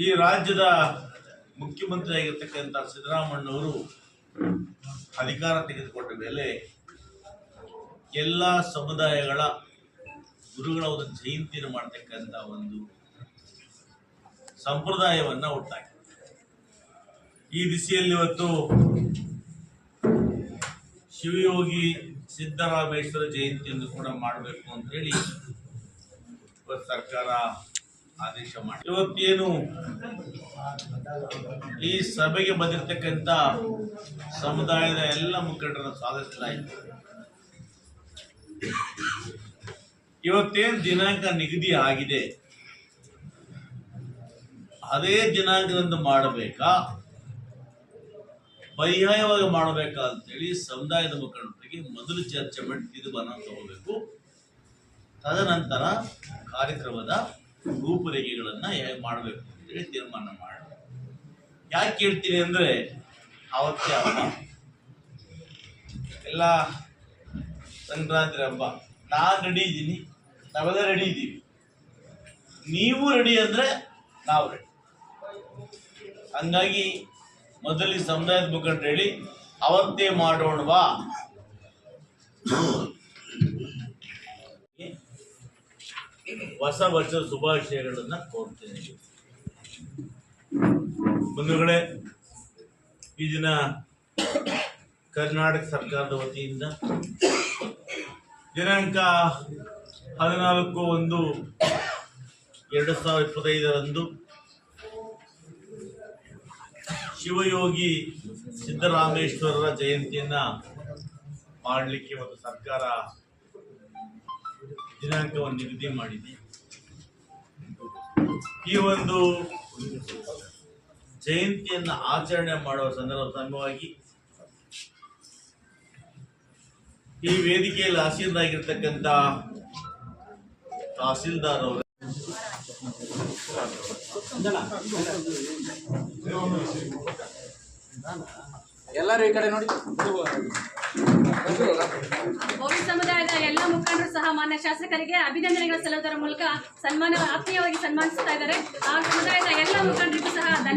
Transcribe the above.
ಈ ರಾಜ್ಯದ ಮುಖ್ಯಮಂತ್ರಿ ಆಗಿರ್ತಕ್ಕಂಥ ಸಿದ್ದರಾಮಯ್ಯನವರು ಅಧಿಕಾರ ತೆಗೆದುಕೊಂಡ ಮೇಲೆ ಎಲ್ಲ ಸಮುದಾಯಗಳ ಗುರುಗಳ ಒಂದು ಜಯಂತಿಯನ್ನು ಮಾಡತಕ್ಕಂಥ ಒಂದು ಸಂಪ್ರದಾಯವನ್ನ ಹುಟ್ಟಾಕಿ ಈ ದಿಸೆಯಲ್ಲಿ ಇವತ್ತು ಶಿವಯೋಗಿ ಸಿದ್ದರಾಮೇಶ್ವರ ಜಯಂತಿಯನ್ನು ಕೂಡ ಮಾಡಬೇಕು ಅಂತ ಹೇಳಿ ಸರ್ಕಾರ ಆದೇಶ ಮಾಡಿ ಇವತ್ತೇನು ಈ ಸಭೆಗೆ ಬಂದಿರತಕ್ಕಂಥ ಸಮುದಾಯದ ಎಲ್ಲ ಮುಖಂಡರನ್ನು ಸಾಧಿಸಲಾಯಿತು. ಇವತ್ತೇನು ದಿನಾಂಕ ನಿಗದಿ ಆಗಿದೆ ಅದೇ ದಿನಾಂಕದಂದು ಮಾಡಬೇಕಾ ಪರ್ಯಾಯವಾಗಿ ಮಾಡಬೇಕಾ ಅಂತೇಳಿ ಸಮುದಾಯದ ಮುಖಂಡರಿಗೆ ಮೊದಲು ಚರ್ಚೆ ಮಾಡಿ ತೀರ್ಮಾನ ತಗೋಬೇಕು. ತದನಂತರ ಕಾರ್ಯಕ್ರಮದ ರೂಪರೇಖೆಗಳನ್ನು ಹೇಗೆ ಮಾಡಬೇಕು ಅಂತೇಳಿ ತೀರ್ಮಾನ ಮಾಡಿ. ಯಾಕೆ ಹೇಳ್ತೀನಿ ಅಂದರೆ ಅವತ್ತೇ ಹಬ್ಬ, ಎಲ್ಲ ಸಂಕ್ರಾಂತಿ ಹಬ್ಬ. ನಾನು ರೆಡಿ ಇದ್ದೀನಿ, ನಾವೆಲ್ಲ ರೆಡಿ ಇದ್ದೀವಿ. ನೀವು ರೆಡಿ ಅಂದರೆ ನಾವು ರೆಡಿ. ಹಂಗಾಗಿ ಮೊದಲಿಗೆ ಸಮುದಾಯದ ಮುಖಂಡರು ಹೇಳಿ ಅವತ್ತೇ ಮಾಡೋಣವಾ. ಹೊಸ ವರ್ಷದ ಶುಭಾಶಯಗಳನ್ನ ಕೋರ್ತೇನೆ. ಬಂಧುಗಳೇ, ಈ ದಿನ ಕರ್ನಾಟಕ ಸರ್ಕಾರದ ವತಿಯಿಂದ ದಿನಾಂಕ 14/1/2025 ಶಿವಯೋಗಿ ಸಿದ್ದರಾಮೇಶ್ವರರ ಜಯಂತಿಯನ್ನ ಮಾಡಲಿಕ್ಕೆ ಒಂದು ಸರ್ಕಾರ ದಿನಾಂಕವನ್ನು ನಿಗದಿ ಮಾಡಿದೆ. ಈ ಒಂದು ಜಯಂತಿಯನ್ನು ಆಚರಣೆ ಮಾಡುವ ಸಂದರ್ಭವಾಗಿ ಈ ವೇದಿಕೆಯಲ್ಲಿ ಆಸೀನರಾಗಿರ್ತಕ್ಕಂಥ ತಹಸೀಲ್ದಾರ್ ಅವರು ಎಲ್ಲರೂ ಈ ಕಡೆ ನೋಡಿ. ಓವಿ ಸಮುದಾಯದ ಎಲ್ಲ ಮುಖಂಡರು ಸಹ ಮಾನ್ಯ ಶಾಸಕರಿಗೆ ಅಭಿನಂದನೆಗಳ ಸಲ್ಲುವುದರ ಮೂಲಕ ಆತ್ಮೀಯವಾಗಿ ಸನ್ಮಾನಿಸ್ತಾ ಇದ್ದಾರೆ. ಆ ಸಮುದಾಯದ ಎಲ್ಲ ಮುಖಂಡರಿಗೂ ಸಹ ಧನ್ಯವಾದ.